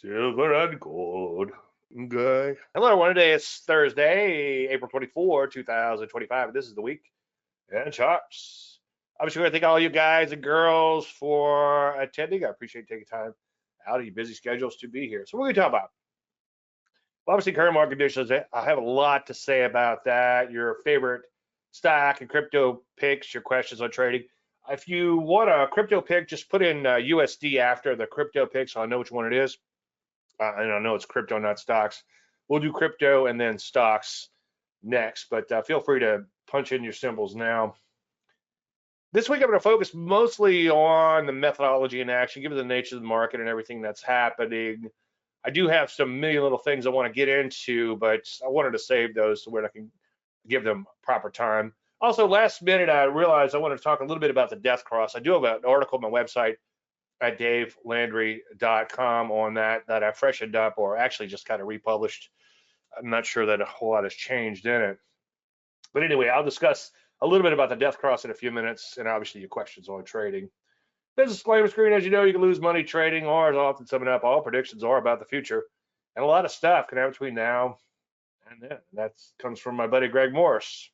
silver and gold. Okay. Hello, everyone. Today is Thursday, April 24, 2025, and this is the week and charts. Obviously, I want to thank all you guys and girls for attending. I appreciate taking time out of your busy schedules to be here. So, what are we talk about? Well, obviously, current market conditions. I have a lot to say about that. Your favorite stock and crypto picks, your questions on trading. If you want a crypto pick, just put in USD after the crypto pick so I know which one it is. And I know it's crypto, not stocks. We'll do crypto and then stocks next, but feel free to punch in your symbols now. This week, I'm going to focus mostly on the methodology in action, given the nature of the market and everything that's happening. I do have some million little things I want to get into, but I wanted to save those so where I can give them proper time. Also, last minute, I realized I want to talk a little bit about the death cross. I do have an article on my website at davelandry.com on that I freshened up, or actually just kind of republished. I'm not sure that a whole lot has changed in it. But anyway, I'll discuss a little bit about the death cross in a few minutes, and obviously your questions on trading. Business disclaimer screen, as you know, you can lose money trading, or as often summing up, all predictions are about the future. And a lot of stuff can happen between now and then. That comes from my buddy Greg Morris.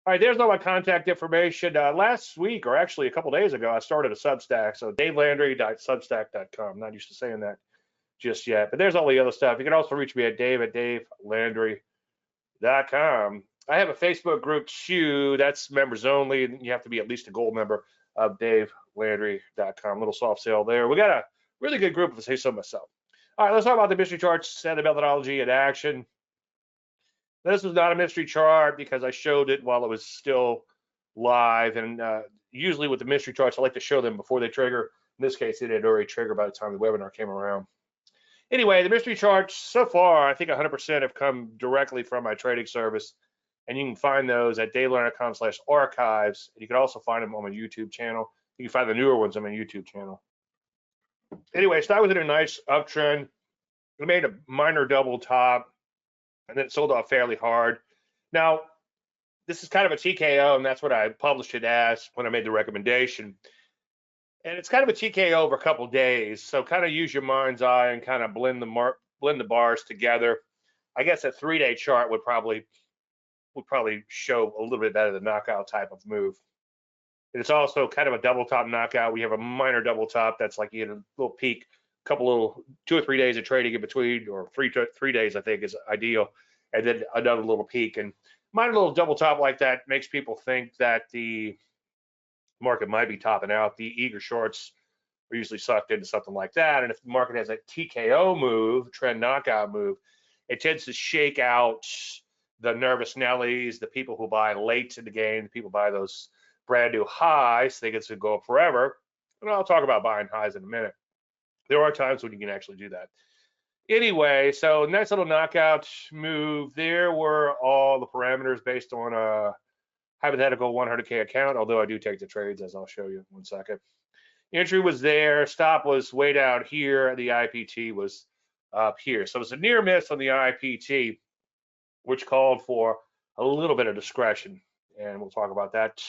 All right, there's all my contact information. Last week, or actually a couple days ago, I started a Substack. So davelandry.substack.com. I'm not used to saying that just yet, but there's all the other stuff. You can also reach me at davelandry.com. I have a Facebook group too. That's members only. You have to be at least a gold member of davelandry.com. Little soft sale there. We got a really good group, if I say so myself. All right, let's talk about the mystery charts and the methodology in action. This is not a mystery chart because I showed it while it was still live, and usually with the mystery charts, I like to show them before they trigger. In this case, it had already triggered by the time the webinar came around. Anyway, the mystery charts so far, I think 100% have come directly from my trading service, and you can find those at davelandry.com/archives. You can also find them on my YouTube channel. You can find the newer ones on my YouTube channel. Anyway, stock was in a nice uptrend. It made a minor double top, and then it sold off fairly hard. Now, this is kind of a TKO, and that's what I published it as when I made the recommendation. And it's kind of a TKO over a couple days, so kind of use your mind's eye and kind of blend the bars together. I guess a 3-day chart would probably show a little bit better the knockout type of move. And it's also kind of a double top knockout. We have a minor double top that's like you get a little peak, couple little 2 or 3 days of trading in between, or 3 days I think is ideal, and then another little peak. And minor little double top like that makes people think that the market might be topping out. The eager shorts are usually sucked into something like that. And if the market has a TKO move, trend knockout move, it tends to shake out the nervous Nellies, the people who buy late in the game, the people buy those brand new highs, think it's going to go up forever. And I'll talk about buying highs in a minute. There are times when you can actually do that. Anyway, so nice little knockout move. There were all the parameters based on a hypothetical 100K account, although I do take the trades, as I'll show you in 1 second. Entry was there. Stop was way down here. The IPT was up here. So it's a near miss on the IPT, which called for a little bit of discretion. And we'll talk about that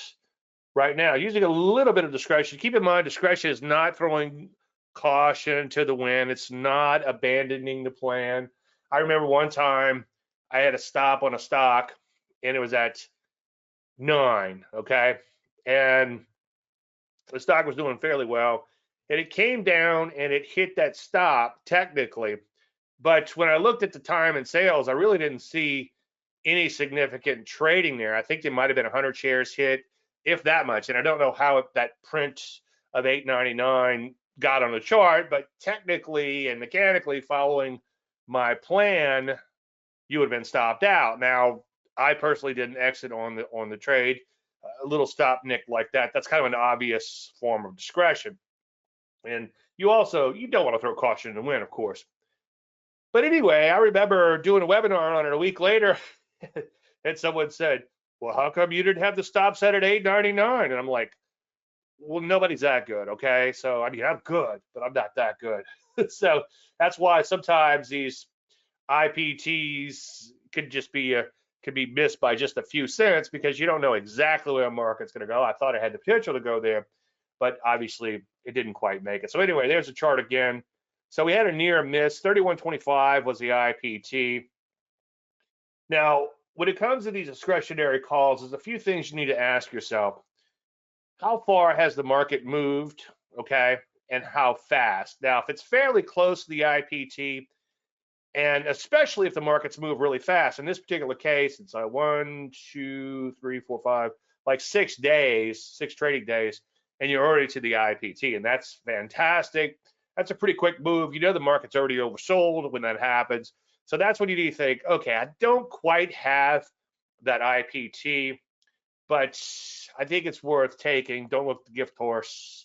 right now. Using a little bit of discretion. Keep in mind, discretion is not throwing caution to the wind. It's not abandoning the plan. I remember one time I had a stop on a stock, and it was at 9, okay? And the stock was doing fairly well, and it came down and it hit that stop technically. But when I looked at the time and sales, I really didn't see any significant trading there. I think there might have been 100 shares hit, if that much. And I don't know how that print of 899 got on the chart, but technically and mechanically following my plan, you would have been stopped out. Now, I personally didn't exit on the trade. A little stop nick like that, that's kind of an obvious form of discretion. And you don't want to throw caution in the wind, of course. But anyway, I remember doing a webinar on it a week later, and someone said, well, how come you didn't have the stop set at 899? And I'm like, well, nobody's that good, okay? So, I mean, I'm good, but I'm not that good. So that's why sometimes these IPTs could be missed by just a few cents, because you don't know exactly where the market's going to go. I thought it had the potential to go there, but obviously it didn't quite make it. So anyway, there's a chart again. So we had a near miss. 31.25 was the IPT. Now, when it comes to these discretionary calls, there's a few things you need to ask yourself. How far has the market moved? Okay. And how fast? Now, if it's fairly close to the IPT, and especially if the markets move really fast, in this particular case, it's 1, 2, 3, 4, 5, like 6 days, 6 trading days, and you're already to the IPT, and that's fantastic. That's a pretty quick move. You know the market's already oversold when that happens. So that's when you need to think, okay, I don't quite have that IPT, but I think it's worth taking. Don't look the gift horse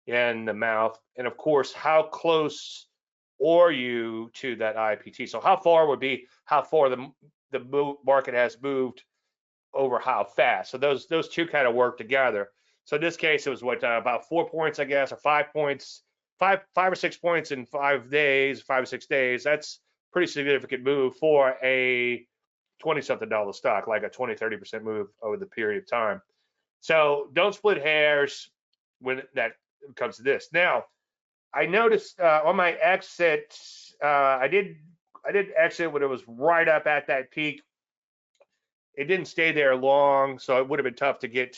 in the mouth. And of course, how close are you to that IPT? So how far would be how far the market has moved over how fast. So those two kind of work together. So in this case, it was what about 4 points, I guess, or 5 points, five or 6 points in 5 days, 5 or 6 days. That's pretty significant move for a $20-something stock, like a 20-30% move over the period of time. So don't split hairs when that comes to this. Now, I noticed on my exit, I did exit when it was right up at that peak. It didn't stay there long, so it would have been tough to get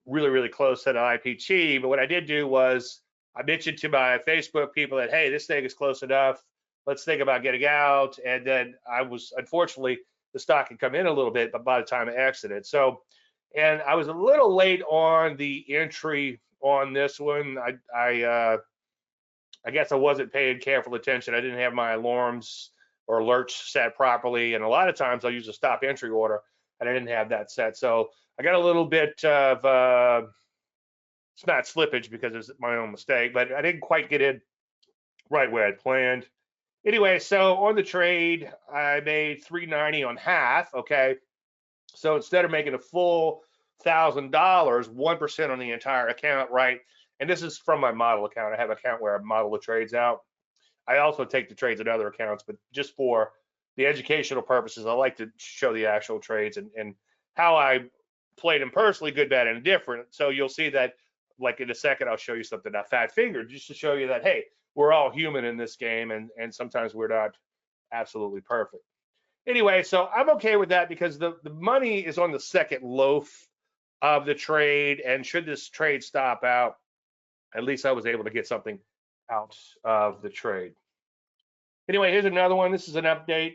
really, really close to the IPT. But what I did do was I mentioned to my Facebook people that, hey, this thing is close enough. Let's think about getting out. And then I was, unfortunately, the stock had come in a little bit, but by the time I exited. So, and I was a little late on the entry on this one. I guess I wasn't paying careful attention. I didn't have my alarms or alerts set properly. And a lot of times I'll use a stop entry order and I didn't have that set. So I got a little bit of, it's not slippage because it's my own mistake, but I didn't quite get in right where I'd planned. Anyway, so on the trade, I made $390 on half, okay? So instead of making a full $1,000, 1% on the entire account, right? And this is from my model account. I have an account where I model the trades out. I also take the trades in other accounts, but just for the educational purposes, I like to show the actual trades and how I played them personally, good, bad, and indifferent. So you'll see that, like in a second, I'll show you something that fat finger, just to show you that, hey, we're all human in this game, and sometimes we're not absolutely perfect. Anyway, so I'm okay with that because the money is on the second loaf of the trade, and should this trade stop out, at least I was able to get something out of the trade. Anyway, here's another one. This is an update.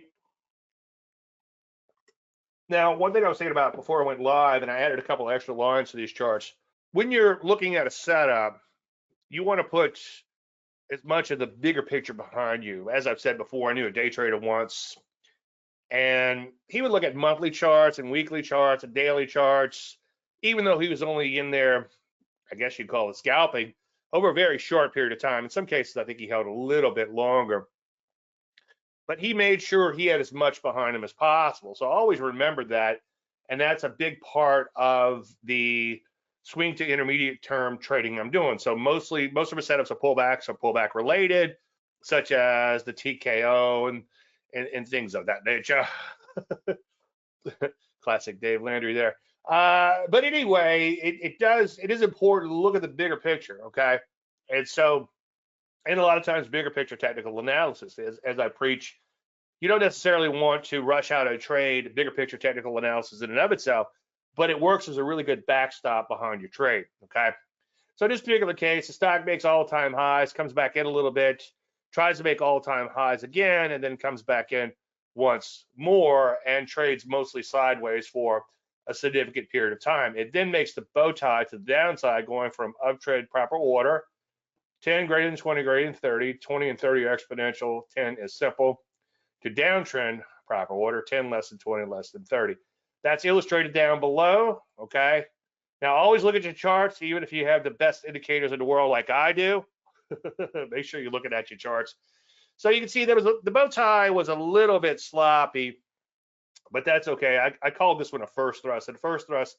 Now, one thing I was thinking about before I went live, and I added a couple extra lines to these charts. When you're looking at a setup, you want to put as much of the bigger picture behind you. As I've said before, I knew a day trader once, and he would look at monthly charts and weekly charts and daily charts, even though he was only in there, I guess you'd call it scalping, over a very short period of time. In some cases, I think he held a little bit longer. But he made sure he had as much behind him as possible. So I always remembered that. And that's a big part of the swing to intermediate term trading I'm doing. So most of my setups are pullbacks or pullback related, such as the TKO and things of that nature. Classic Dave Landry there. But anyway, it is important to look at the bigger picture, okay? And so, and a lot of times bigger picture technical analysis, as I preach, you don't necessarily want to rush out a trade, bigger picture technical analysis in and of itself, but it works as a really good backstop behind your trade, okay? So in this particular case, the stock makes all-time highs, comes back in a little bit, tries to make all-time highs again, and then comes back in once more and trades mostly sideways for a significant period of time. It then makes the bow tie to the downside, going from uptrend proper order, 10 greater than 20 greater than 30, 20 and 30 are exponential, 10 is simple, to downtrend proper order, 10 less than 20 less than 30. That's illustrated down below, okay? Now always look at your charts, even if you have the best indicators in the world like I do. Make sure you're looking at your charts. So you can see the bow tie was a little bit sloppy, but that's okay. I called this one a first thrust. And first thrust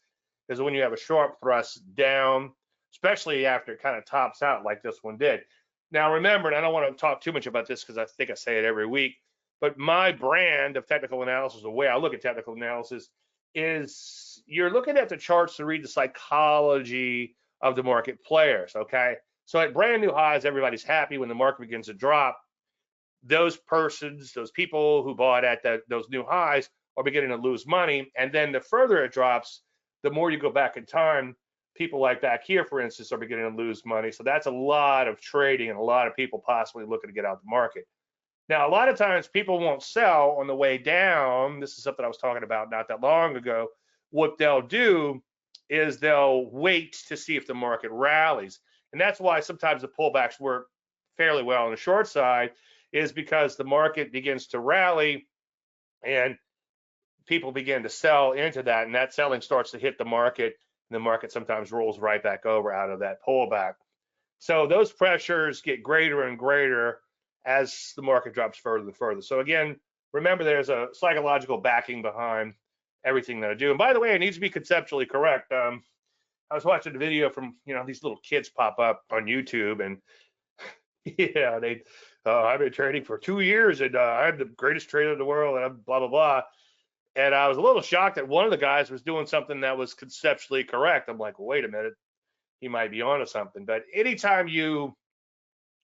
is when you have a sharp thrust down, especially after it kind of tops out like this one did. Now remember, and I don't want to talk too much about this because I think I say it every week, but my brand of technical analysis, the way I look at technical analysis, is you're looking at the charts to read the psychology of the market players, okay? So at brand new highs, everybody's happy. When the market begins to drop, those persons, those people who bought at those new highs are beginning to lose money. And then the further it drops, the more you go back in time, people like back here, for instance, are beginning to lose money. So that's a lot of trading and a lot of people possibly looking to get out of the market. Now, a lot of times people won't sell on the way down. This is something I was talking about not that long ago. What they'll do is they'll wait to see if the market rallies. And that's why sometimes the pullbacks work fairly well on the short side, is because the market begins to rally and people begin to sell into that, and that selling starts to hit the market, and the market sometimes rolls right back over out of that pullback. So those pressures get greater and greater as the market drops further and further. So again, remember there's a psychological backing behind everything that I do. And by the way, it needs to be conceptually correct. I was watching a video from, these little kids pop up on YouTube, and yeah, I've been trading for 2 years, and I'm the greatest trader in the world, and I'm blah, blah, blah. And I was a little shocked that one of the guys was doing something that was conceptually correct. I'm like, wait a minute, he might be onto something. But anytime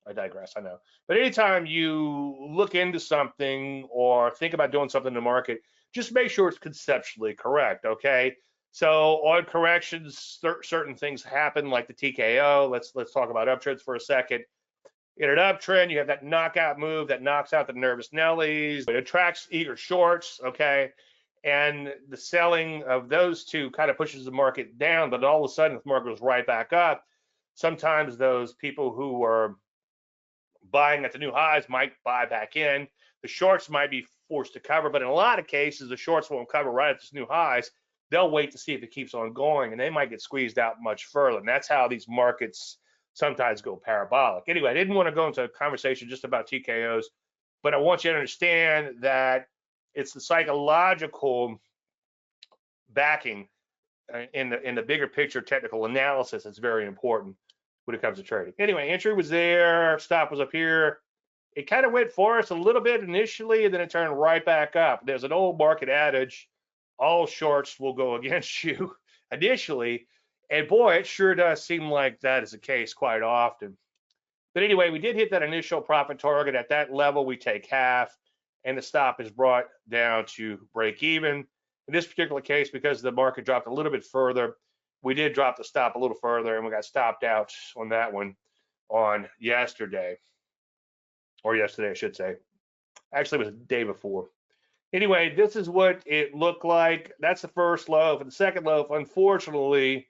I digress, I know. But anytime you look into something or think about doing something in the market, just make sure it's conceptually correct, okay? So on corrections, certain things happen, like the TKO. Let's talk about uptrends for a second. In an uptrend, you have that knockout move that knocks out the nervous Nellies. It attracts eager shorts, okay? And the selling of those two kind of pushes the market down, but all of a sudden, if the market goes right back up, sometimes those people who are buying at the new highs might buy back in. The shorts might be forced to cover, but in a lot of cases, the shorts won't cover right at this new highs. They'll wait to see if it keeps on going, and they might get squeezed out much further. And that's how these markets sometimes go parabolic. Anyway, I didn't want to go into a conversation just about TKOs, but I want you to understand that it's the psychological backing in the bigger picture technical analysis that's very important when it comes to trading. Anyway, entry was there, stop was up here. It kind of went for us a little bit initially, and then it turned right back up. There's an old market adage, all shorts will go against you initially. And boy, it sure does seem like that is the case quite often. But anyway, we did hit that initial profit target. At that level, we take half, and the stop is brought down to break even. In this particular case, because the market dropped a little bit further, we did drop the stop a little further, and we got stopped out on that one on yesterday. Or yesterday, I should say. Actually, it was the day before. Anyway, this is what it looked like. That's the first loaf. And the second loaf, unfortunately,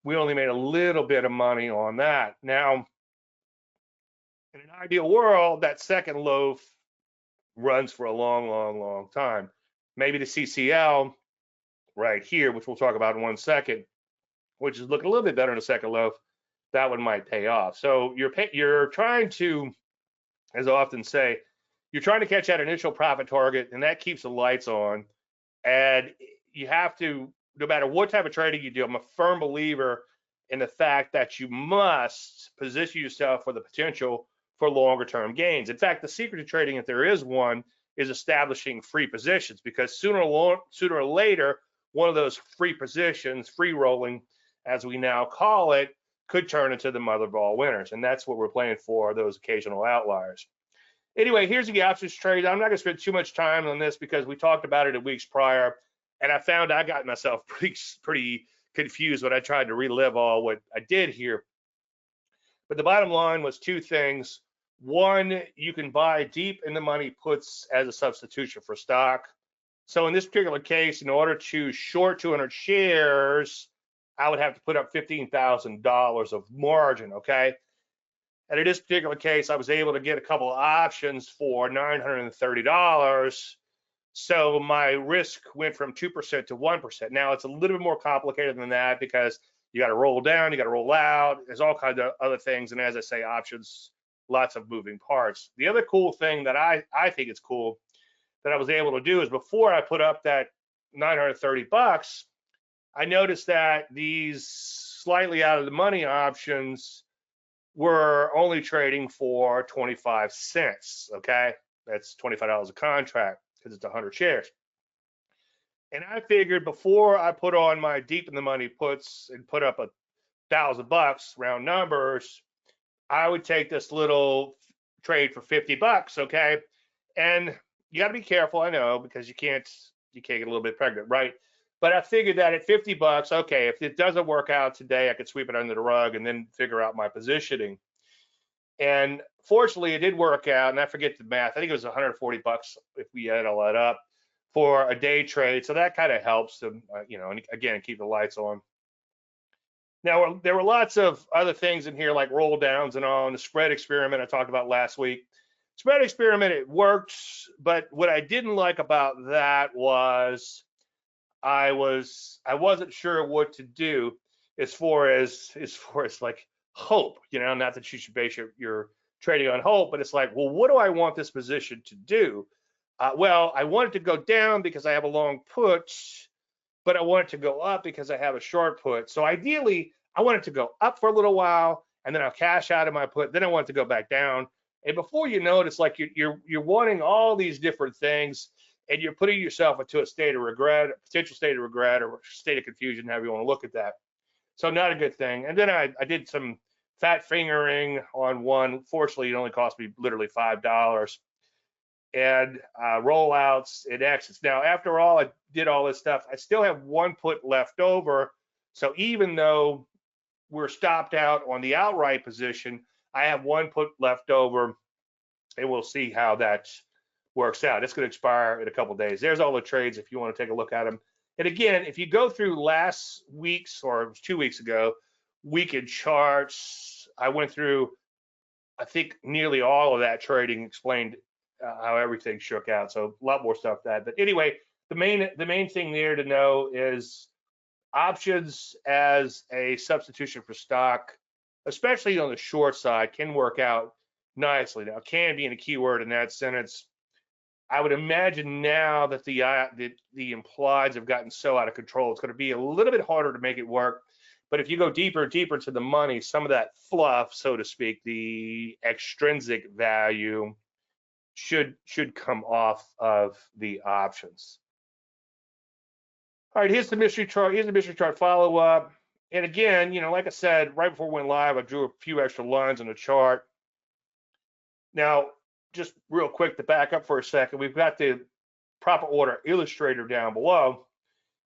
we only made a little bit of money on that. Now, in an ideal world, that second loaf runs for a long, long, long time. Maybe the CCL right here, which we'll talk about in 1 second, which is looking a little bit better in the second loaf, that one might pay off. So you're trying to, as I often say, you're trying to catch that initial profit target, and that keeps the lights on. And you have to, no matter what type of trading you do, I'm a firm believer in the fact that you must position yourself for the potential for longer term gains. In fact, the secret to trading, if there is one, is establishing free positions, because sooner or later, one of those free positions, free rolling, as we now call it, could turn into the mother ball winners. And that's what we're playing for, those occasional outliers. Anyway, here's the options trade. I'm not going to spend too much time on this because we talked about it in weeks prior, and I found I got myself pretty confused when I tried to relive all what I did here. But the bottom line was two things. One, you can buy deep in the money puts as a substitution for stock. So in this particular case, in order to short 200 shares, I would have to put up $15,000 of margin, okay? And in this particular case, I was able to get a couple of options for $930. So my risk went from 2% to 1%. Now, it's a little bit more complicated than that because you got to roll down, you got to roll out. There's all kinds of other things. And as I say, options, lots of moving parts. The other cool thing that I think is cool that I was able to do is before I put up that $930, I noticed that these slightly out of the money options were only trading for 25 cents, okay? That's $25 a contract because it's 100 shares. And I figured before I put on my deep in the money puts and put up a $1,000, round numbers, I would take this little trade for $50, okay? And you got to be careful, I know, because you can't get a little bit pregnant, right? But I figured that at $50, okay, if it doesn't work out today, I could sweep it under the rug and then figure out my positioning. And fortunately, it did work out, and I forget the math. I think it was $140 if we add all that up for a day trade. So that kind of helps to, and again, keep the lights on. Now, there were lots of other things in here like roll downs and all, and the spread experiment I talked about last week. Spread experiment, it worked, but what I didn't like about that was I wasn't sure what to do as far as like hope, not that you should base your trading on hope, but it's like, well, what do I want this position to do? Well, I want it to go down because I have a long put, but I want it to go up because I have a short put. So ideally, I want it to go up for a little while, and then I'll cash out of my put. Then I want it to go back down. And before you know it, it's like you're wanting all these different things, and you're putting yourself into a state of regret, a potential state of regret, or state of confusion, however you want to look at that. So not a good thing. And then I did some fat fingering on one. Fortunately, it only cost me literally $5. And rollouts and exits. Now, after all, I did all this stuff. I still have one put left over. So even though we're stopped out on the outright position, I have one put left over, and we'll see how that works out. It's going to expire in a couple of days. There's all the trades if you want to take a look at them. And again, if you go through last week's, or it was 2 weeks ago, weekend charts, I went through, I think, nearly all of that trading, explained how everything shook out. So a lot more stuff that. But anyway, the main thing there to know is options as a substitution for stock, especially on the short side, can work out nicely. Now, can being a keyword in that sentence, I would imagine now that the implieds have gotten so out of control, it's going to be a little bit harder to make it work. But if you go deeper to the money, some of that fluff, so to speak, the extrinsic value should come off of the options. All right, here's the mystery chart. Here's the mystery chart follow-up. And again, like I said, right before we went live, I drew a few extra lines on the chart. Now, just real quick to back up for a second, we've got the proper order illustrator down below,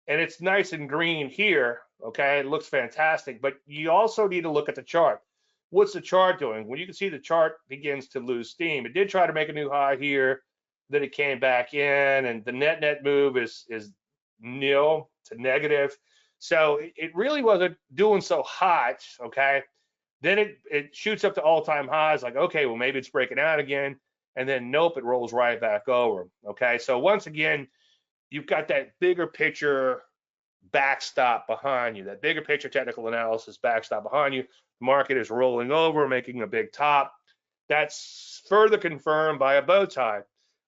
and it's nice and green here, okay? It looks fantastic, but you also need to look at the chart. What's the chart doing? Well, you can see the chart begins to lose steam. It did try to make a new high here, then it came back in, and the net move is nil to negative. So it really wasn't doing so hot, okay? Then it shoots up to all-time highs, like, okay, well, maybe it's breaking out again, and then nope, it rolls right back over, okay? So once again, you've got that bigger picture backstop behind you, that bigger picture technical analysis backstop behind you. The market is rolling over, making a big top. That's further confirmed by a bow tie.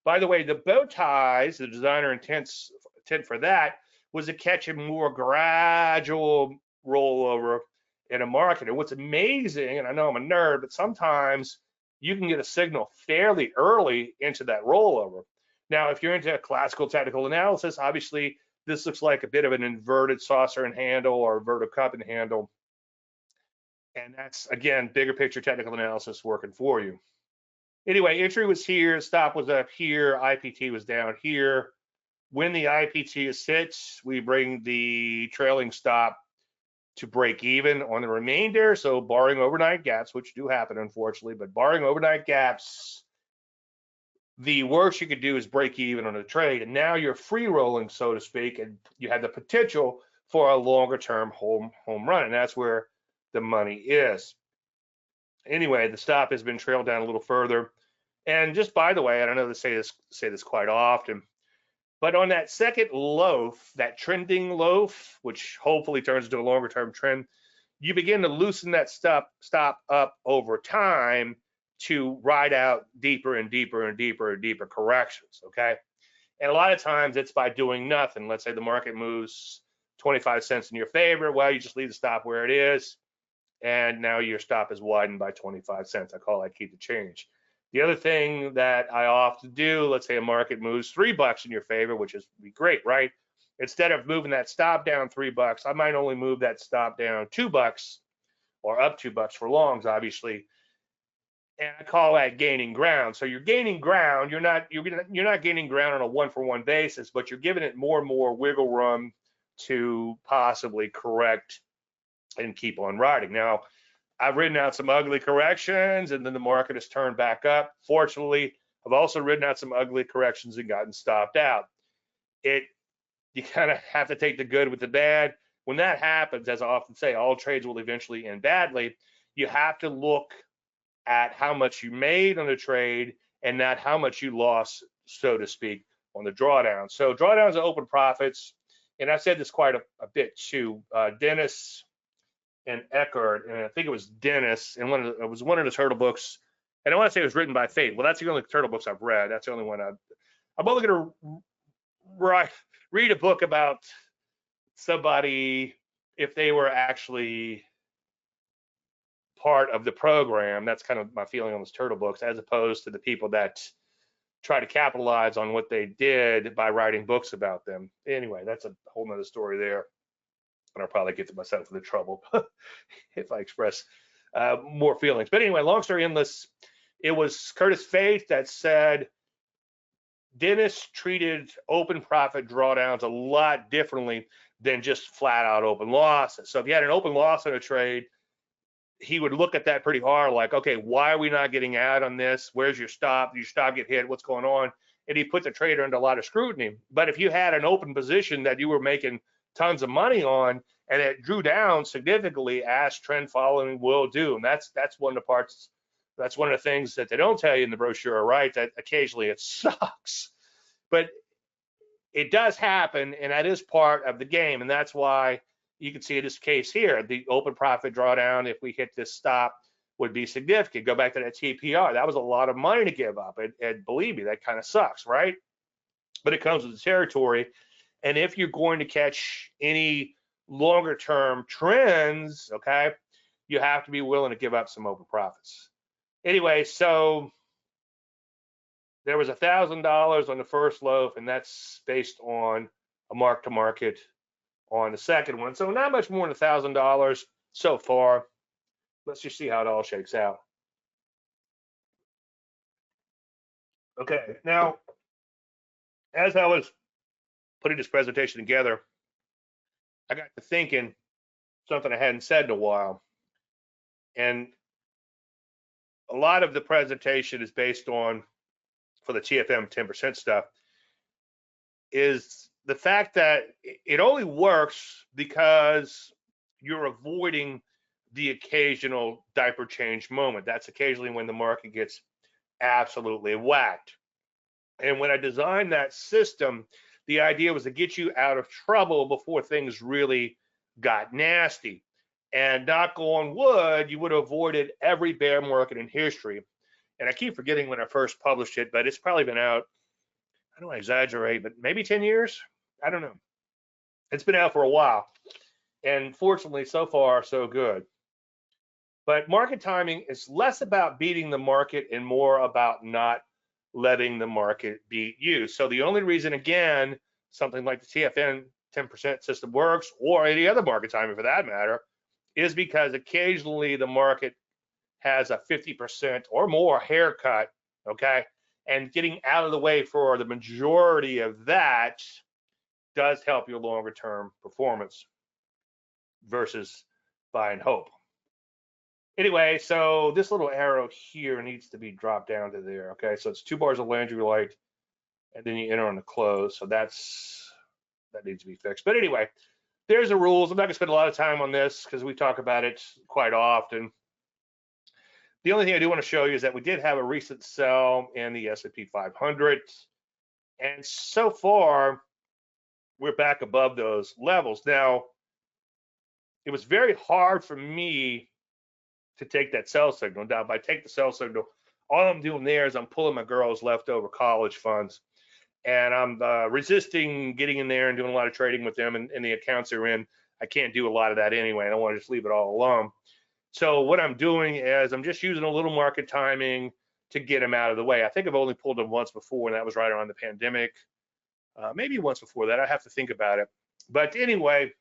By the way, the bow ties, the designer intent for that was to catch a more gradual rollover in a market. And what's amazing, and I know I'm a nerd, but sometimes you can get a signal fairly early into that rollover. Now, if you're into classical technical analysis, obviously this looks like a bit of an inverted saucer and handle or inverted cup and handle. And that's, again, bigger picture technical analysis working for you. Anyway, entry was here, stop was up here, IPT was down here. When the IPT is hit, we bring the trailing stop to break even on the remainder. So barring overnight gaps, which do happen, unfortunately, but barring overnight gaps, the worst you could do is break even on a trade. And now you're free rolling, so to speak, and you have the potential for a longer term home run. And that's where the money is. Anyway, the stop has been trailed down a little further. And just by the way, I don't know to say this quite often, but on that second loaf, that trending loaf, which hopefully turns into a longer term trend, you begin to loosen that stop up over time to ride out deeper and deeper and deeper and deeper corrections, okay? And a lot of times it's by doing nothing. Let's say the market moves 25 cents in your favor. Well, you just leave the stop where it is, and now your stop is widened by 25 cents. I call that keep the change. The other thing that I often do, let's say a market moves $3 in your favor, which is great, right? Instead of moving that stop down $3, I might only move that stop down $2 or up $2 for longs, obviously. And I call that gaining ground. So you're gaining ground. You're not gaining ground on a 1-for-1 basis, but you're giving it more and more wiggle room to possibly correct and keep on riding. Now, I've ridden out some ugly corrections, and then the market has turned back up. Fortunately, I've also ridden out some ugly corrections and gotten stopped out. You kind of have to take the good with the bad. When that happens, as I often say, all trades will eventually end badly. You have to look at how much you made on the trade and not how much you lost, so to speak, on the drawdown. So drawdowns are open profits, and I've said this quite a bit too. Dennis and Eckert, and I think it was Dennis, and it was one of the turtle books, and I want to say it was written by Fate. Well, that's the only turtle books I've read. That's the only one I'm only going to read a book about somebody if they were actually part of the program. That's kind of my feeling on those turtle books, as opposed to the people that try to capitalize on what they did by writing books about them. Anyway, that's a whole nother story there, and I'll probably get myself into trouble if I express more feelings. But anyway, long story endless, it was Curtis Faith that said Dennis treated open profit drawdowns a lot differently than just flat out open losses. So if you had an open loss in a trade, he would look at that pretty hard, like, okay, why are we not getting out on this? Where's your stop? Did your stop get hit? What's going on? And he put the trader under a lot of scrutiny. But if you had an open position that you were making tons of money on and it drew down significantly, as trend following will do, and that's one of the parts. That's one of the things that they don't tell you in the brochure, right? That occasionally it sucks, but it does happen, and that is part of the game. And that's why you can see in this case here, the open profit drawdown, if we hit this stop, would be significant. Go back to that TPR. That was a lot of money to give up. And believe me, that kind of sucks, right? But it comes with the territory. And if you're going to catch any longer term trends, okay, you have to be willing to give up some open profits. Anyway, so there was $1,000 on the first loaf, and that's based on a mark to market on the second one. So not much more than $1,000 so far. Let's just see how it all shakes out. Okay, now, as I was putting this presentation together, I got to thinking something I hadn't said in a while. And a lot of the presentation is based on, for the TFM 10% stuff, is the fact that it only works because you're avoiding the occasional diaper change moment. That's occasionally when the market gets absolutely whacked. And when I designed that system, the idea was to get you out of trouble before things really got nasty. And knock on wood, you would have avoided every bear market in history. And I keep forgetting when I first published it, but it's probably been out, I don't want to exaggerate, but maybe 10 years? I don't know. It's been out for a while. And fortunately, so far, so good. But market timing is less about beating the market and more about not letting the market beat you. So the only reason, again, something like the TFN 10% system works, or any other market timing for that matter, is because occasionally the market has a 50% or more haircut, okay? And getting out of the way for the majority of that does help your longer term performance versus buy and hope. Anyway, so this little arrow here needs to be dropped down to there, okay? So it's 2 bars of Landry light, and then you enter on the close. So that needs to be fixed. But anyway, there's the rules. I'm not gonna spend a lot of time on this because we talk about it quite often. The only thing I do want to show you is that we did have a recent sell in the S&P 500, and so far we're back above those levels. Now, it was very hard for me to take that sell signal. Now, if I take the sell signal, all I'm doing there is I'm pulling my girls' leftover college funds, and I'm resisting getting in there and doing a lot of trading with them, and the accounts they're in, I can't do a lot of that anyway. I don't want to just leave it all alone. So what I'm doing is I'm just using a little market timing to get them out of the way. I think I've only pulled them once before, and that was right around the pandemic. Maybe once before that. I have to think about it. But anyway,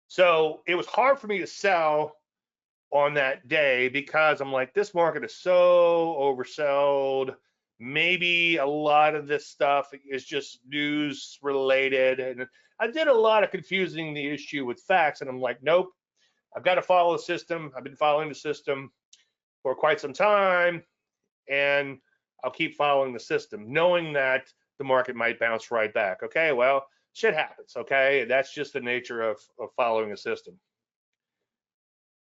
so it was hard for me to sell on that day because I'm like, this market is so oversold. Maybe a lot of this stuff is just news related. And I did a lot of confusing the issue with facts. And I'm like, nope, I've got to follow the system. I've been following the system for quite some time. And I'll keep following the system, knowing that the market might bounce right back. Okay, well, shit happens. Okay, that's just the nature of following a system.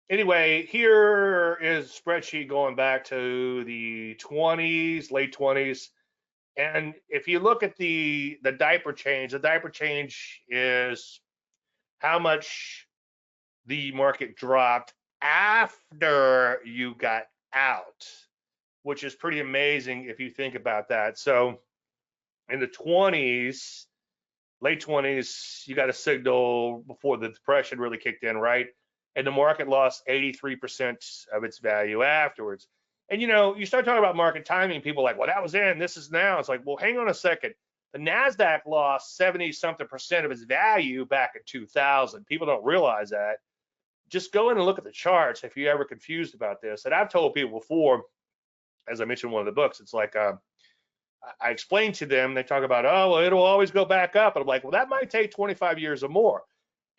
Anyway, here is a spreadsheet going back to the 20s, late 20s. And if you look at the diaper change is how much the market dropped after you got out, which is pretty amazing if you think about that. So in the 20s, late 20s, you got a signal before the depression really kicked in, right? And the market lost 83% of its value afterwards. And you start talking about market timing, people are like, well, that was then, this is now. It's like, well, hang on a second. The NASDAQ lost 70-something% of its value back in 2000. People don't realize that. Just go in and look at the charts if you're ever confused about this. And I've told people before, as I mentioned in one of the books, it's like I explained to them, they talk about, oh, well, it'll always go back up. And I'm like, well, that might take 25 years or more.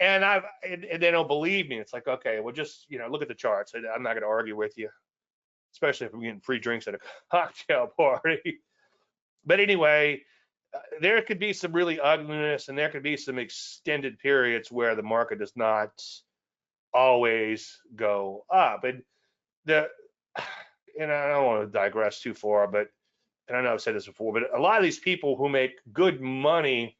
And they don't believe me. It's like, okay, well, just look at the charts. I'm not going to argue with you, especially if we're getting free drinks at a cocktail party. But anyway, there could be some really ugliness, and there could be some extended periods where the market does not always go up. And I don't want to digress too far, but and I know I've said this before, but a lot of these people who make good money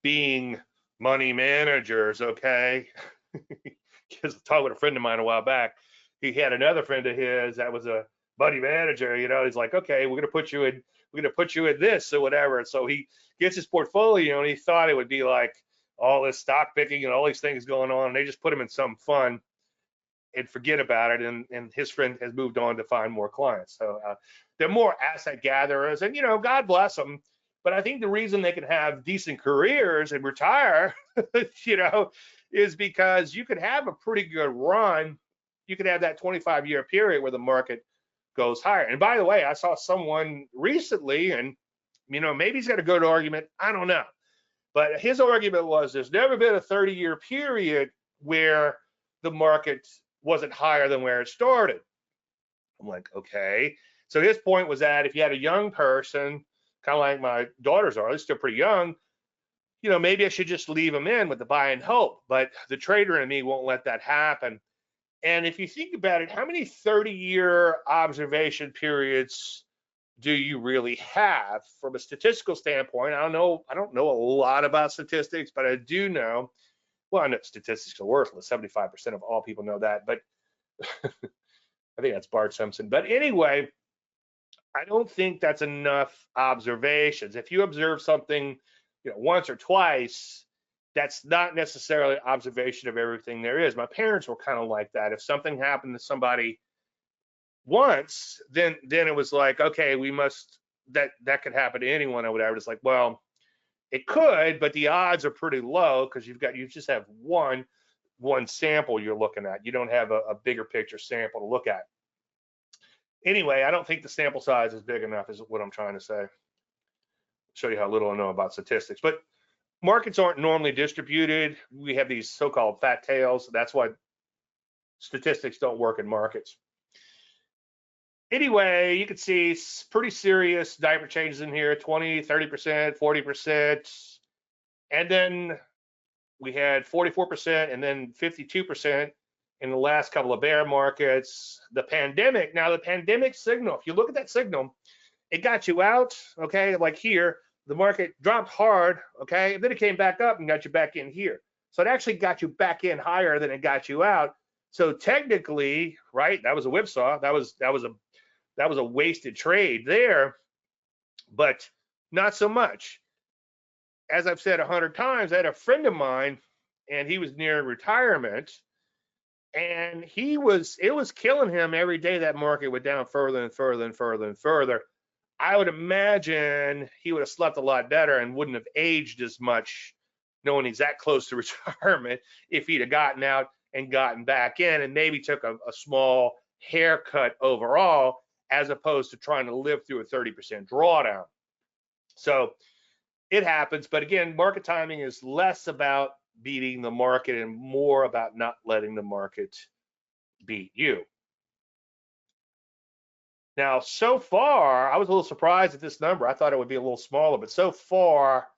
being money managers, okay? Because I talked with a friend of mine a while back. He had another friend of his that was a money manager. He's like, okay, we're gonna put you in this or whatever. And so he gets his portfolio, and he thought it would be like all this stock picking and all these things going on. And they just put him in some fun and forget about it. And his friend has moved on to find more clients. So they're more asset gatherers, and God bless them. But I think the reason they can have decent careers and retire, is because you could have a pretty good run. You could have that 25-year period where the market goes higher. And by the way, I saw someone recently, and maybe he's got a good argument. I don't know. But his argument was there's never been a 30-year period where the market wasn't higher than where it started. I'm like, okay. So his point was that if you had a young person, kind of like my daughters are, they're still pretty young, maybe I should just leave them in with the buy and hope. But the trader in me won't let that happen. And if you think about it, how many 30-year observation periods do you really have from a statistical standpoint? I don't know a lot about statistics, but I do know, well, I know statistics are worthless. 75% of all people know that, but I think that's Bart Simpson. But anyway, I don't think that's enough observations. If you observe something, once or twice, that's not necessarily observation of everything there is. My parents were kind of like that. If something happened to somebody once, then it was like, okay, we must, that could happen to anyone or whatever. It's like, well, it could, but the odds are pretty low because you just have one sample you're looking at. You don't have a bigger picture sample to look at. Anyway, I don't think the sample size is big enough, is what I'm trying to say. Show you how little I know about statistics. But markets aren't normally distributed. We have these so-called fat tails. That's why statistics don't work in markets. Anyway, you can see pretty serious diaper changes in here, 20, 30%, 40%. And then we had 44% and then 52% in the last couple of bear markets. The pandemic, now the pandemic signal, if you look at that signal, it got you out, okay? Like here, the market dropped hard, okay? And then it came back up and got you back in here. So it actually got you back in higher than it got you out. So technically, right, that was a whipsaw. That was a wasted trade there, but not so much. As I've said 100 times, I had a friend of mine, and he was near retirement, and it was killing him every day that market went down further and further and further and further. I would imagine he would have slept a lot better and wouldn't have aged as much knowing he's that close to retirement if he'd have gotten out and gotten back in and maybe took a small haircut overall, as opposed to trying to live through a 30% drawdown. So it happens, but again, market timing is less about beating the market and more about not letting the market beat you. Now, so far, I was a little surprised at this number. I thought it would be a little smaller, but so far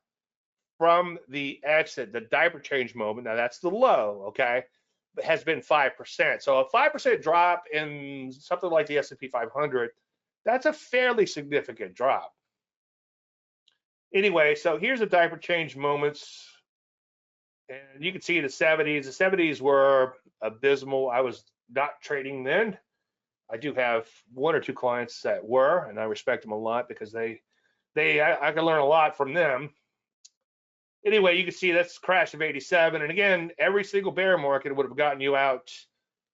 from the exit, the diaper change moment, now that's the low, okay, has been 5%. So a 5% drop in something like the S&P 500, that's a fairly significant drop. Anyway, so here's the diaper change moments. And you can see the 70s. The 70s were abysmal. I was not trading then. I do have one or two clients that were, and I respect them a lot because I can learn a lot from them. Anyway, you can see that's crash of 87. And again, every single bear market would have gotten you out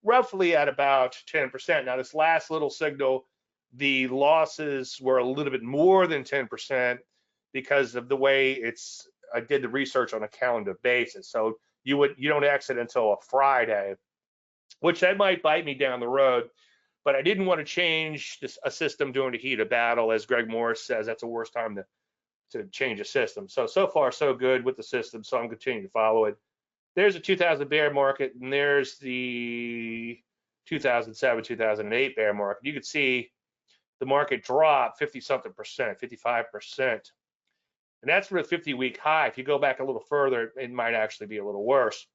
roughly at about 10%. Now, this last little signal, the losses were a little bit more than 10% because of the way I did the research on a calendar basis. So you don't exit until a Friday, which that might bite me down the road. But I didn't want to change a system during the heat of battle. As Greg Morris says, that's the worst time to change a system. So far, so good with the system, so I'm continuing to follow it. There's a 2000 bear market, and there's the 2007, 2008 bear market. You can see the market drop 50-something percent, 55%. And that's for a 50-week high. If you go back a little further, it might actually be a little worse.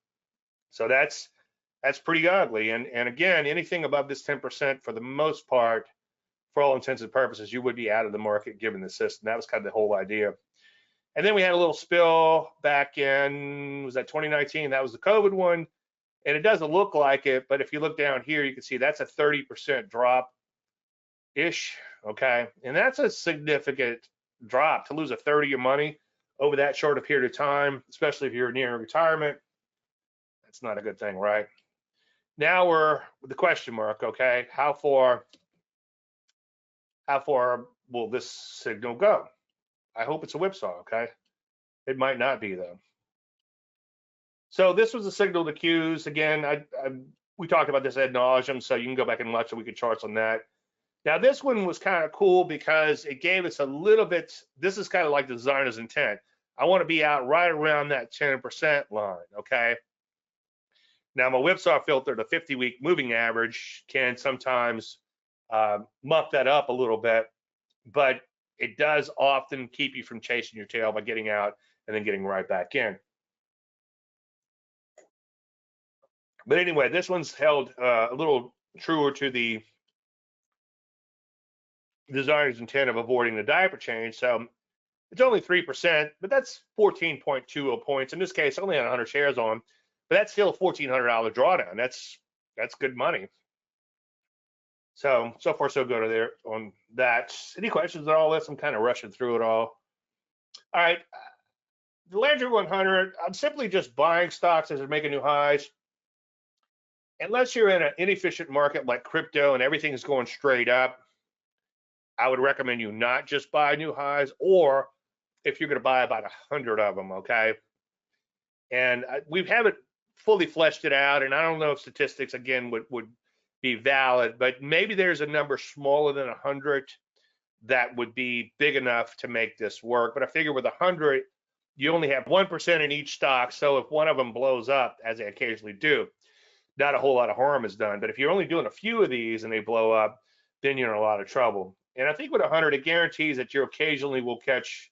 So that's pretty ugly. And again, anything above this 10% for the most part, for all intents and purposes, you would be out of the market given the system. That was kind of the whole idea. And then we had a little spill back in, was that 2019? That was the COVID one. And it doesn't look like it, but if you look down here, you can see that's a 30% drop-ish, okay? And that's a significant drop. To lose a third of your money over that short a period of time, especially if you're near retirement, that's not a good thing, right? Now we're with the question mark, okay? How far will this signal go? I hope it's a whipsaw, okay? It might not be though. So this was a signal to cues. Again, we talked about this ad nauseum, so you can go back and watch the weekly charts on that. Now this one was kind of cool because it gave us a little bit, this is kind of like the designer's intent. I want to be out right around that 10% line, okay? Now my whipsaw filter, the 50-week moving average, can sometimes muck that up a little bit, but it does often keep you from chasing your tail by getting out and then getting right back in. But anyway, this one's held a little truer to the designer's intent of avoiding the diaper change. So it's only 3%, but that's 14.20 points. In this case, only had 100 shares on, but that's still a $1,400 drawdown. That's good money. So far so good there on that. Any questions on all this? I'm kind of rushing through it all. All right, the Landry 100, I'm simply just buying stocks as they're making new highs. Unless you're in an inefficient market like crypto and everything's going straight up, I would recommend you not just buy new highs, or if you're going to buy about 100 of them, okay? And we haven't fully fleshed it out, and I don't know if statistics, again, would be valid, but maybe there's a number smaller than 100 that would be big enough to make this work. But I figure with 100, you only have 1% in each stock, so if one of them blows up, as they occasionally do, not a whole lot of harm is done. But if you're only doing a few of these and they blow up, then you're in a lot of trouble. And I think with 100, it guarantees that you occasionally will catch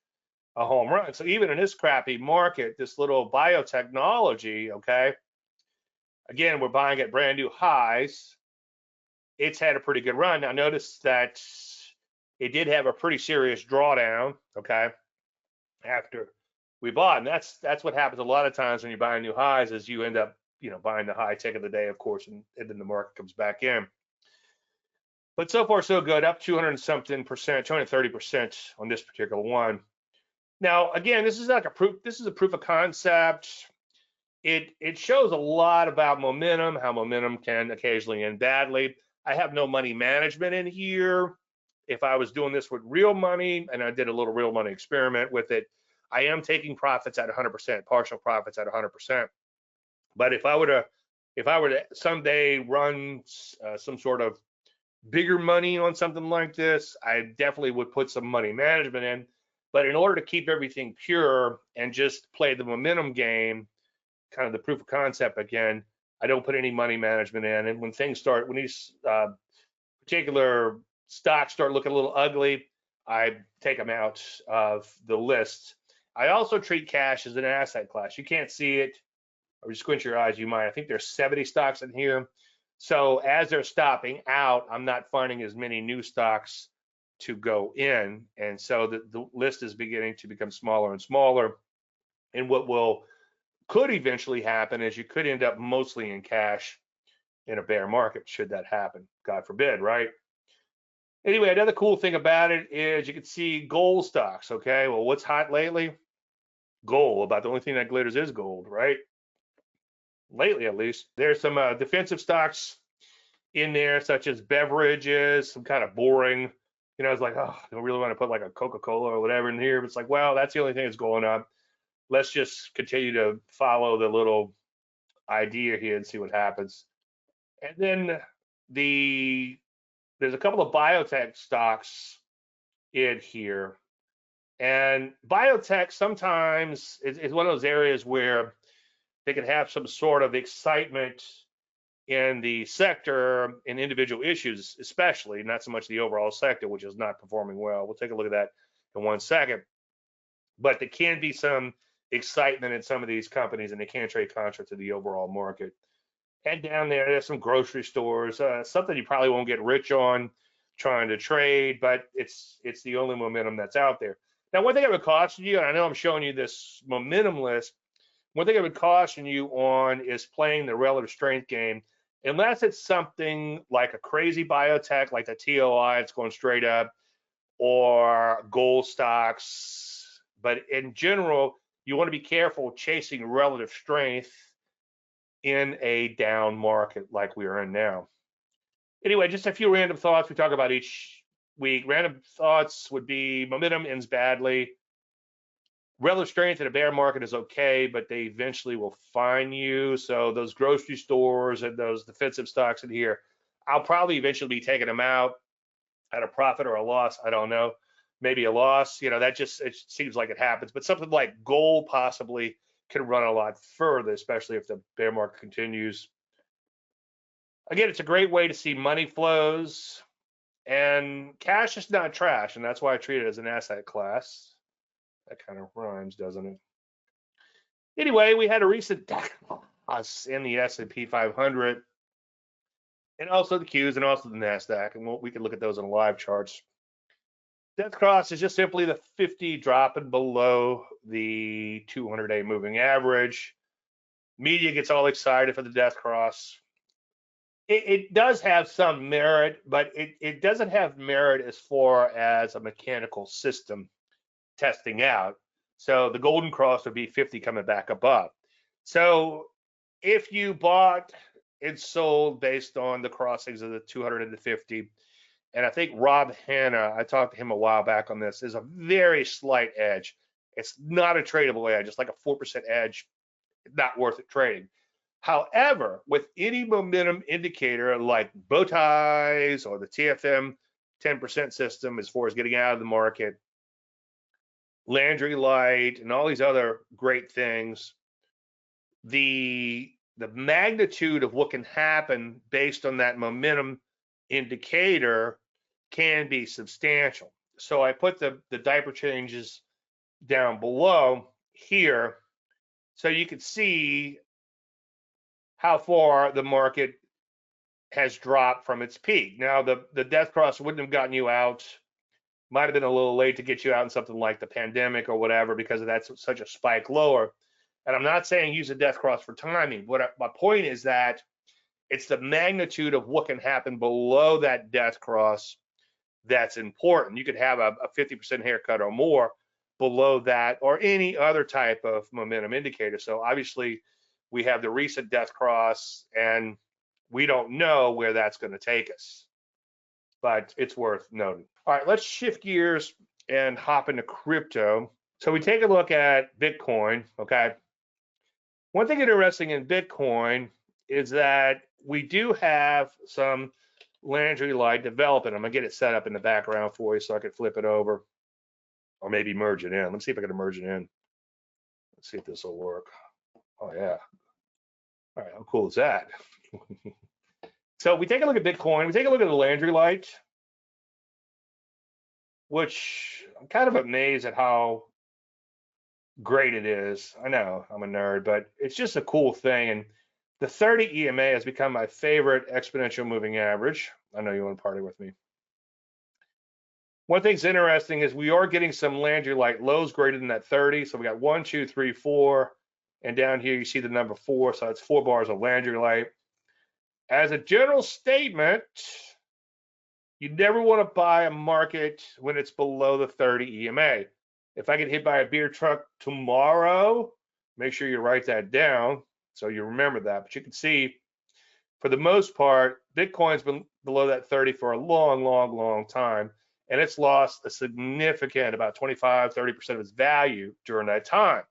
a home run. So even in this crappy market, this little biotechnology, okay, again, we're buying at brand new highs. It's had a pretty good run. Now notice that it did have a pretty serious drawdown, okay, after we bought. And that's what happens a lot of times when you're buying new highs, is you end up, buying the high tick of the day, of course, and then the market comes back in. But so far so good, up 200-something percent, 230% on this particular one. Now again, this is like a proof. This is a proof of concept. It shows a lot about momentum, how momentum can occasionally end badly. I have no money management in here. If I was doing this with real money, and I did a little real money experiment with it, I am taking profits at 100%, partial profits at 100%. But if I were to if I were to someday run some sort of bigger money on something like this, I definitely would put some money management in. But in order to keep everything pure and just play the momentum game, kind of the proof of concept again, I don't put any money management in. And when things start, when these particular stocks start looking a little ugly, I take them out of the list. I also treat cash as an asset class. You can't see it, or you squint your eyes, you might. I think there's 70 stocks in here. So as they're stopping out, I'm not finding as many new stocks to go in. And so the list is beginning to become smaller and smaller. And what could eventually happen is you could end up mostly in cash in a bear market, should that happen. God forbid, right? Anyway, another cool thing about it is you can see gold stocks, okay? Well, what's hot lately? Gold. About the only thing that glitters is gold, right? Lately, at least. There's some defensive stocks in there, such as beverages, some kind of boring. You know, it's like, oh, I don't really want to put like a Coca-Cola or whatever in here. But it's like, well, that's the only thing that's going on. Let's just continue to follow the little idea here and see what happens. And then there's a couple of biotech stocks in here. And biotech sometimes is one of those areas where they can have some sort of excitement in the sector in individual issues, especially, not so much the overall sector, which is not performing well. We'll take a look at that in 1 second. But there can be some excitement in some of these companies, and they can trade contra to the overall market. And down there's some grocery stores, something you probably won't get rich on trying to trade, but it's the only momentum that's out there. Now, one thing I would caution you, and I know I'm showing you this momentum list, one thing I would caution you on is playing the relative strength game, unless it's something like a crazy biotech, like the TOI, it's going straight up, or gold stocks. But in general, you want to be careful chasing relative strength in a down market like we are in now. Anyway, just a few random thoughts we talk about each week. Random thoughts would be momentum ends badly. Relative strength in a bear market is okay, but they eventually will find you. So those grocery stores and those defensive stocks in here, I'll probably eventually be taking them out at a profit or a loss. I don't know. Maybe a loss. You know, that just, it seems like it happens. But something like gold possibly can run a lot further, especially if the bear market continues. Again, it's a great way to see money flows, and cash is not trash, and that's why I treat it as an asset class. That kind of rhymes, doesn't it? Anyway, we had a recent loss in the S&P 500, and also the Qs, and also the NASDAQ, and we can look at those on live charts. Death cross is just simply the 50 dropping below the 200-day moving average. Media gets all excited for the death cross. It does have some merit, but it doesn't have merit as far as a mechanical system testing out. So the golden cross would be 50 coming back above. So if you bought and sold based on the crossings of the 200 and the 50, and I think Rob Hanna, I talked to him a while back on this, is a very slight edge. It's not a tradable edge. It's like a 4% edge, not worth it trading. However, with any momentum indicator like bow ties or the TFM 10% system, as far as getting out of the market, Landry light, and all these other great things, the magnitude of what can happen based on that momentum indicator can be substantial. So I put the diaper changes down below here so you can see how far the market has dropped from its peak. Now, the death cross wouldn't have gotten you out. Might have been a little late to get you out in something like the pandemic or whatever, because of that's such a spike lower. And I'm not saying use a death cross for timing. My point is that it's the magnitude of what can happen below that death cross that's important. You could have a 50% haircut or more below that, or any other type of momentum indicator. So obviously, we have the recent death cross, and we don't know where that's going to take us, but it's worth noting. All right, let's shift gears and hop into crypto. So we take a look at Bitcoin, okay? One thing interesting in Bitcoin is that we do have some Landry light developing. I'm gonna get it set up in the background for you so I can flip it over or maybe merge it in. Let me see if I can merge it in. Let's see if this will work. Oh yeah. All right, how cool is that? So we take a look at Bitcoin, we take a look at the Landry light, which I'm kind of amazed at how great it is. I know I'm a nerd, but it's just a cool thing. And the 30 EMA has become my favorite exponential moving average. I know you want to party with me. One thing's interesting is we are getting some Landry light lows greater than that 30. So we got 1, 2, 3, 4, and down here you see the number 4. So it's 4 bars of Landry light. As a general statement, you never want to buy a market when it's below the 30 EMA. If I get hit by a beer truck tomorrow, make sure you write that down so you remember that. But you can see, for the most part, Bitcoin's been below that 30 for a long time, and it's lost a significant, about 25, 30% of its value during that time.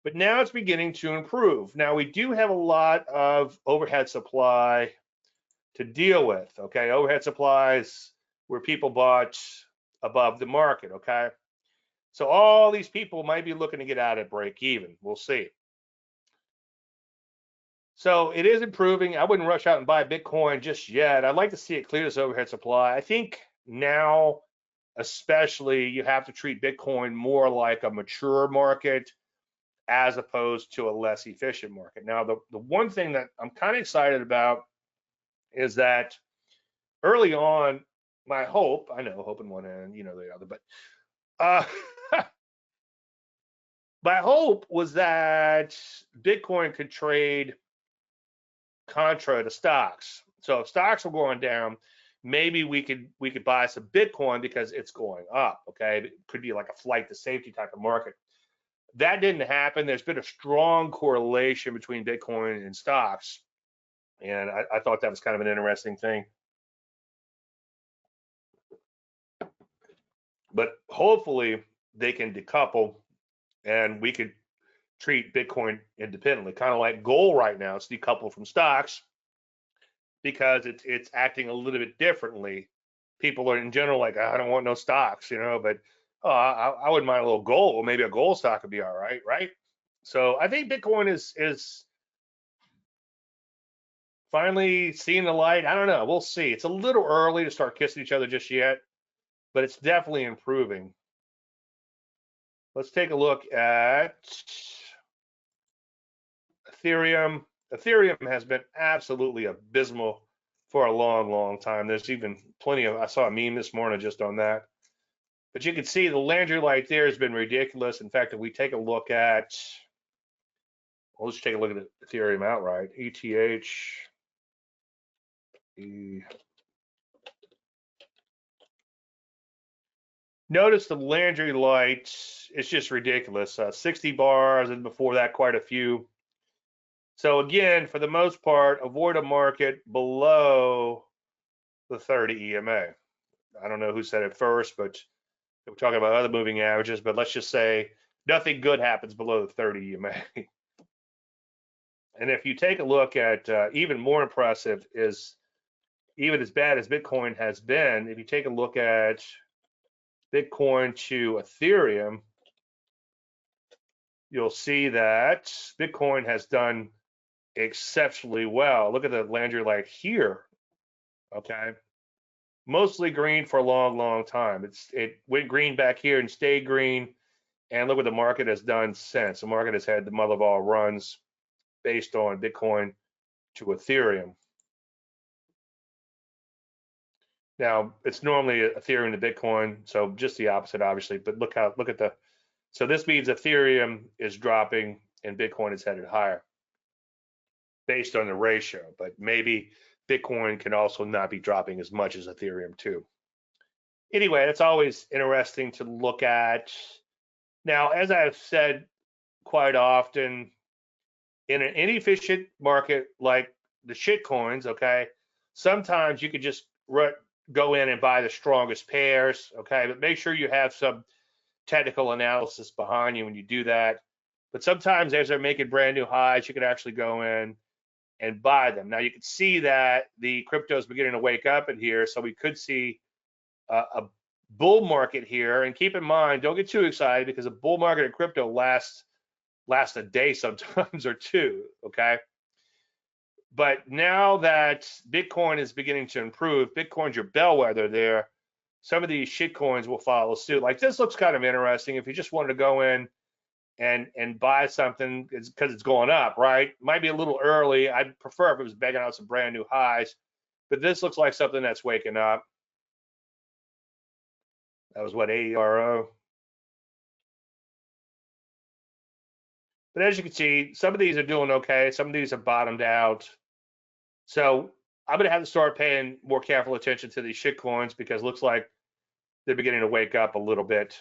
But now it's beginning to improve. Now we do have a lot of overhead supply to deal with, okay? Overhead supplies where people bought above the market, okay? So all these people might be looking to get out at break even. We'll see. So it is improving. I wouldn't rush out and buy Bitcoin just yet. I'd like to see it clear this overhead supply. I think now, especially, you have to treat Bitcoin more like a mature market as opposed to a less efficient market. Now, the one thing that I'm kind of excited about is that early on, my hope, I know hope in one end, you know the other, but my hope was that Bitcoin could trade contra to stocks. So if stocks are going down, maybe we could buy some Bitcoin because it's going up. Okay, it could be like a flight to safety type of market. That didn't happen. There's been a strong correlation between Bitcoin and stocks, and I thought that was kind of an interesting thing. But hopefully they can decouple, and we could treat Bitcoin independently, kind of like gold right now. It's decoupled from stocks because it's acting a little bit differently. People are in general like, I don't want no stocks, you know, but I wouldn't mind a little gold. Maybe a gold stock would be all right, right? So I think Bitcoin is finally seeing the light. I don't know. We'll see. It's a little early to start kissing each other just yet, but it's definitely improving. Let's take a look at Ethereum. Ethereum has been absolutely abysmal for a long time. There's even plenty of, I saw a meme this morning just on that. But you can see the Landry light there has been ridiculous. In fact, if we take a look at, well, let's take a look at Ethereum outright. ETH. Notice the Landry light, it's just ridiculous. 60 bars, and before that, quite a few. So again, for the most part, avoid a market below the 30 EMA. I don't know who said it first, but we're talking about other moving averages, but let's just say nothing good happens below the 30 EMA. And if you take a look at even more impressive is, even as bad as Bitcoin has been, if you take a look at Bitcoin to Ethereum, you'll see that Bitcoin has done exceptionally well. Look at the Landry light here, okay? Mostly green for a long time. It went green back here and stayed green, and look what the market has done since. The market has had the mother of all runs based on Bitcoin to Ethereum. Now, it's normally Ethereum to Bitcoin, so just the opposite, obviously, but look at the, so this means Ethereum is dropping and Bitcoin is headed higher based on the ratio, but maybe Bitcoin can also not be dropping as much as Ethereum too. Anyway, it's always interesting to look at. Now, as I've said quite often, in an inefficient market like the shit coins, okay, sometimes you could just go in and buy the strongest pairs, okay, but make sure you have some technical analysis behind you when you do that. But sometimes as they're making brand new highs, you can actually go in and buy them. Now you can see that the crypto is beginning to wake up in here, so we could see a bull market here. And keep in mind, don't get too excited, because a bull market in crypto lasts a day sometimes or two, okay? But now that Bitcoin is beginning to improve, Bitcoin's your bellwether there, some of these shit coins will follow suit. Like this looks kind of interesting. If you just wanted to go in and buy something, it's because it's going up, right? Might be a little early. I'd prefer if it was banging out some brand new highs, but this looks like something that's waking up. That was what, AERO. But as you can see, some of these are doing okay. Some of these have bottomed out. So I'm going to have to start paying more careful attention to these shit coins, because it looks like they're beginning to wake up a little bit.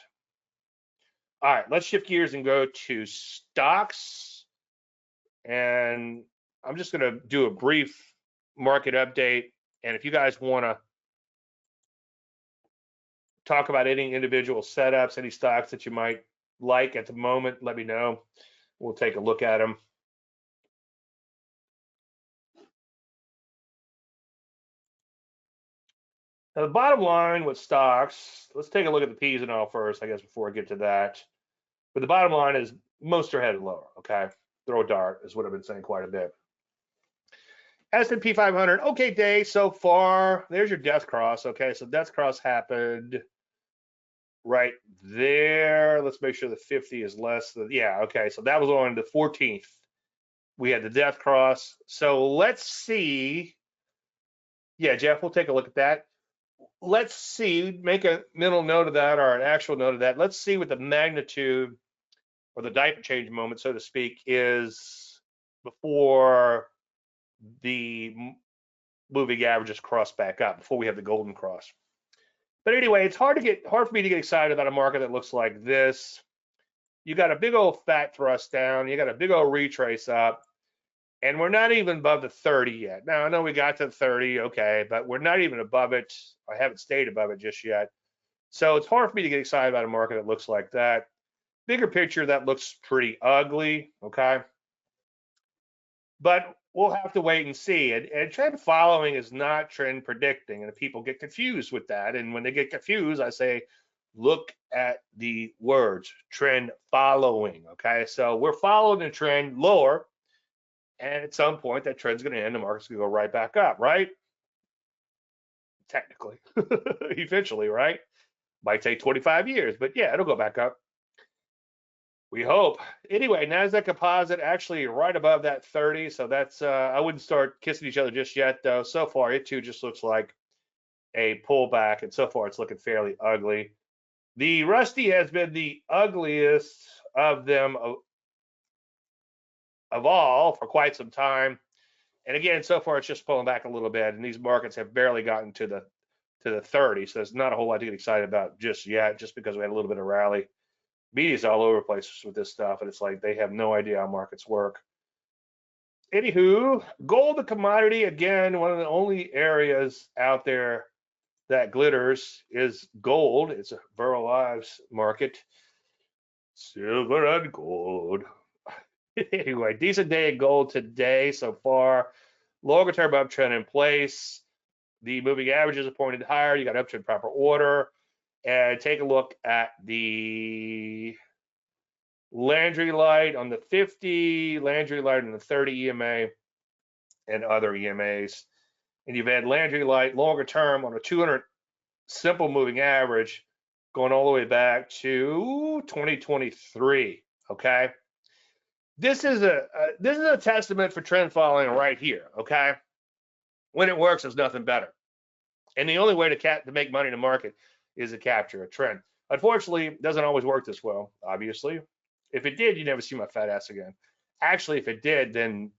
All right, let's shift gears and go to stocks. And I'm just going to do a brief market update. And if you guys want to talk about any individual setups, any stocks that you might like at the moment, let me know. We'll take a look at them. Now, the bottom line with stocks, let's take a look at the P's and L first, I guess, before I get to that. But the bottom line is most are headed lower, okay? Throw a dart is what I've been saying quite a bit. S&P 500, okay day so far. There's your death cross, okay? So death cross happened right there. Let's make sure the 50 is less than, yeah, okay. So that was on the 14th. We had the death cross. So let's see. Yeah, Jeff, we'll take a look at that. Let's see, make a mental note of that, or an actual note of that. Let's see what the magnitude or the diaper change moment, so to speak, is before the moving averages cross back up, before we have the golden cross. But anyway, it's hard for me to get excited about a market that looks like this. You got a big old fat thrust down, you got a big old retrace up, and we're not even above the 30 yet. Now, I know we got to the 30, okay, but we're not even above it. I haven't stayed above it just yet. So it's hard for me to get excited about a market that looks like that. Bigger picture, that looks pretty ugly, okay? But we'll have to wait and see. And trend following is not trend predicting, and people get confused with that. And when they get confused, I say, look at the words, trend following, okay? So we're following the trend lower, and at some point that trend's going to end, the market's going to go right back up, right? Technically, eventually, right? Might take 25 years, but yeah, it'll go back up. We hope. Anyway, NASDAQ composite actually right above that 30, so that's, I wouldn't start kissing each other just yet, though. So far, it too just looks like a pullback, and so far it's looking fairly ugly. The Rusty has been the ugliest of them of all for quite some time. And again, so far it's just pulling back a little bit, and these markets have barely gotten to the 30, so there's not a whole lot to get excited about just yet, just because we had a little bit of rally. Media's all over the place with this stuff, and it's like they have no idea how markets work. Anywho, gold, the commodity, again, one of the only areas out there that glitters is gold. It's a Burrow Lives market. Silver and gold. Anyway, decent day in gold today so far. Longer term uptrend in place. The moving averages are pointed higher. You got uptrend proper order. And take a look at the Landry light on the 50, Landry light on the 30 EMA, and other EMAs. And you've had Landry light longer term on a 200 simple moving average going all the way back to 2023. Okay, this is a testament for trend following right here. Okay, when it works, there's nothing better. And the only way to make money in the market is to capture a trend. Unfortunately, it doesn't always work this well, obviously. If it did, you'd never see my fat ass again. Actually, if it did, then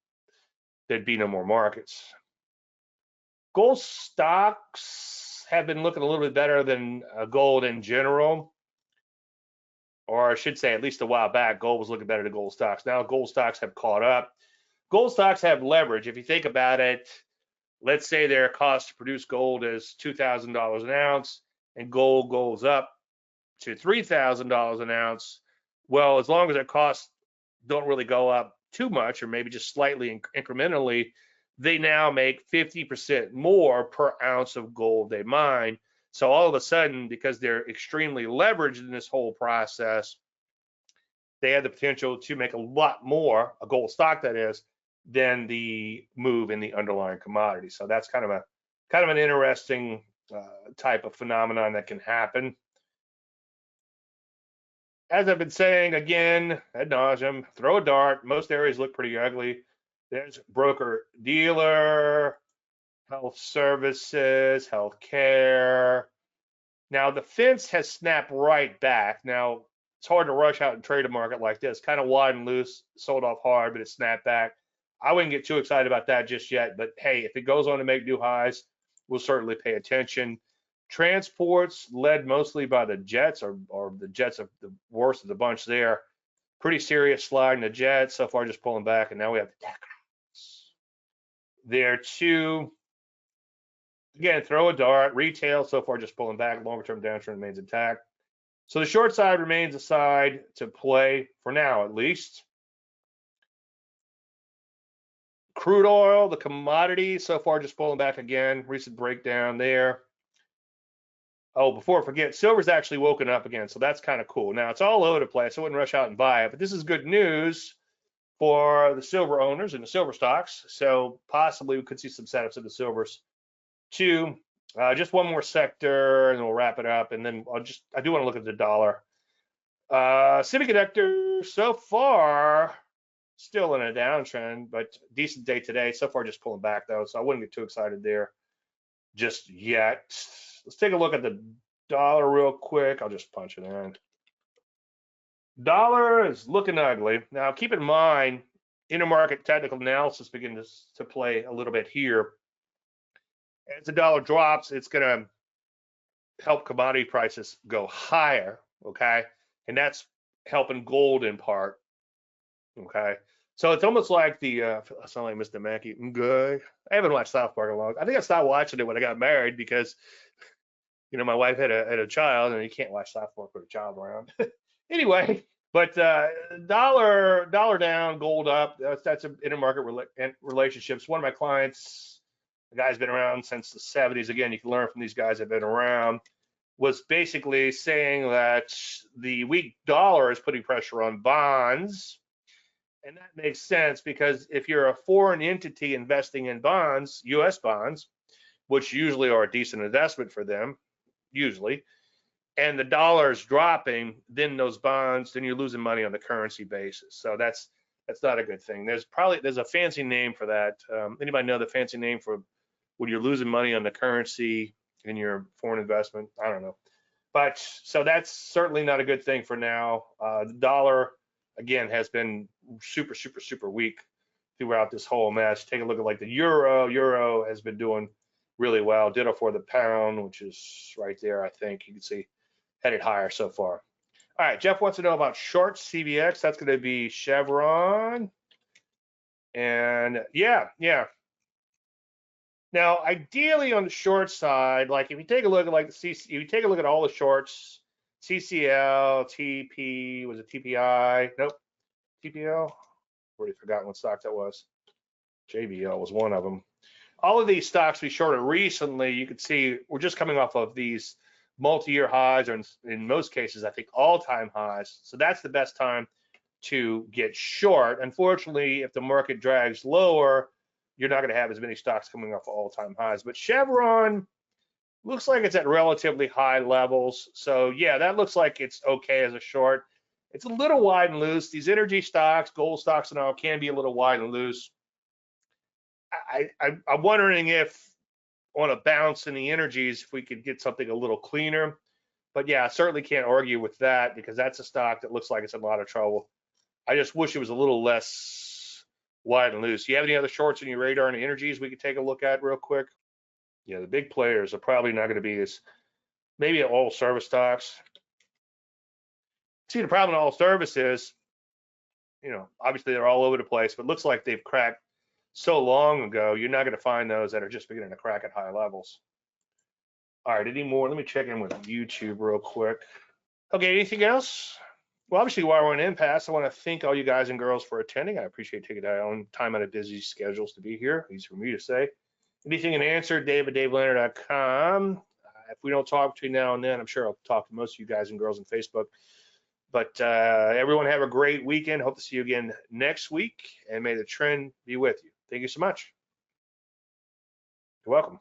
there'd be no more markets. Gold stocks have been looking a little bit better than gold in general. Or I should say, at least a while back, gold was looking better than gold stocks. Now gold stocks have caught up. Gold stocks have leverage. If you think about it, let's say their cost to produce gold is $2,000 an ounce, and gold goes up to $3,000 an ounce. Well, as long as their costs don't really go up too much, or maybe just slightly incrementally, they now make 50% more per ounce of gold they mine. So all of a sudden, because they're extremely leveraged in this whole process, they have the potential to make a lot more, a gold stock that is, than the move in the underlying commodity. So that's kind of an interesting type of phenomenon that can happen. As I've been saying again ad nauseum, throw a dart. Most areas look pretty ugly. There's broker dealer, health services, healthcare. Now the fence has snapped right back. Now it's hard to rush out and trade a market like this. Kind of wide and loose, sold off hard, but it snapped back. I wouldn't get too excited about that just yet. But hey, if it goes on to make new highs, we'll certainly pay attention. Transports led mostly by the jets, or the jets are the worst of the bunch there. Pretty serious slide in the jets. So far just pulling back, and now we have the Deckers. There too. Again, throw a dart. Retail so far just pulling back. Longer term downtrend remains intact. So the short side remains a side to play for now, at least. Crude oil, the commodity, so far just pulling back again. Recent breakdown there. Oh, before I forget, silver's actually woken up again, so that's kind of cool. Now, it's all over the place. I wouldn't rush out and buy it, but this is good news for the silver owners and the silver stocks. So possibly we could see some setups in the silvers too. Just one more sector, and we'll wrap it up. And then I do want to look at the dollar. Semiconductor, so far, still in a downtrend, but decent day today. So far, just pulling back though, so I wouldn't get too excited there just yet. Let's take a look at the dollar real quick. I'll just punch it in. Dollar is looking ugly. Now, keep in mind, intermarket technical analysis begins to play a little bit here. As the dollar drops, it's going to help commodity prices go higher, okay? And that's helping gold in part, okay? So it's almost like I sound like Mr. Mackey. Good. I haven't watched South Park in a long time. I think I stopped watching it when I got married because, you know, my wife had a child, and you can't watch South Park with a child around. Anyway, but dollar down, gold up. That's an intermarket relationships. One of my clients, the guy's been around since the 70s. Again, you can learn from these guys that have been around. Was basically saying that the weak dollar is putting pressure on bonds. And that makes sense because if you're a foreign entity investing in bonds, US bonds, which usually are a decent investment for them, usually, and the dollar is dropping, then those bonds, then you're losing money on the currency basis. So that's not a good thing. There's a fancy name for that. Anybody know the fancy name for when you're losing money on the currency in your foreign investment? I don't know. But so that's certainly not a good thing for now. The dollar, again, has been super, super, super weak throughout this whole mess. Take a look at like the euro. Euro has been doing really well. Ditto for the pound, which is right there, I think. You can see headed higher so far. All right, Jeff wants to know about short CVX. That's going to be Chevron. And yeah. Now, ideally on the short side, like if you take a look at like if you take a look at all the shorts, CCL, TP, was it TPI? Nope. TPL? Already forgotten what stock that was. JBL was one of them. All of these stocks we shorted recently, you can see we're just coming off of these multi-year highs, or in most cases, I think all-time highs. So that's the best time to get short. Unfortunately, if the market drags lower, you're not going to have as many stocks coming off all-time highs. But Chevron looks like it's at relatively high levels. So yeah, that looks like it's okay as a short. It's a little wide and loose. These energy stocks, gold stocks and all can be a little wide and loose. I'm wondering if on a bounce in the energies, if we could get something a little cleaner. But yeah, I certainly can't argue with that because that's a stock that looks like it's in a lot of trouble. I just wish it was a little less wide and loose. You have any other shorts in your radar and energies we could take a look at real quick? Yeah, the big players are probably not going to be as, maybe all service stocks. See, the problem with all service is, you know, obviously they're all over the place, but it looks like they've cracked so long ago, you're not going to find those that are just beginning to crack at high levels. All right, any more? Let me check in with YouTube real quick. Okay, anything else? Well, obviously, while we're in impasse, I want to thank all you guys and girls for attending. I appreciate taking time out of busy schedules to be here. Easy for me to say. Anything and answer, Dave@DaveLandry.com. If we don't talk between now and then, I'm sure I'll talk to most of you guys and girls on Facebook. But everyone have a great weekend. Hope to see you again next week, and may the trend be with you. Thank you so much. You're welcome.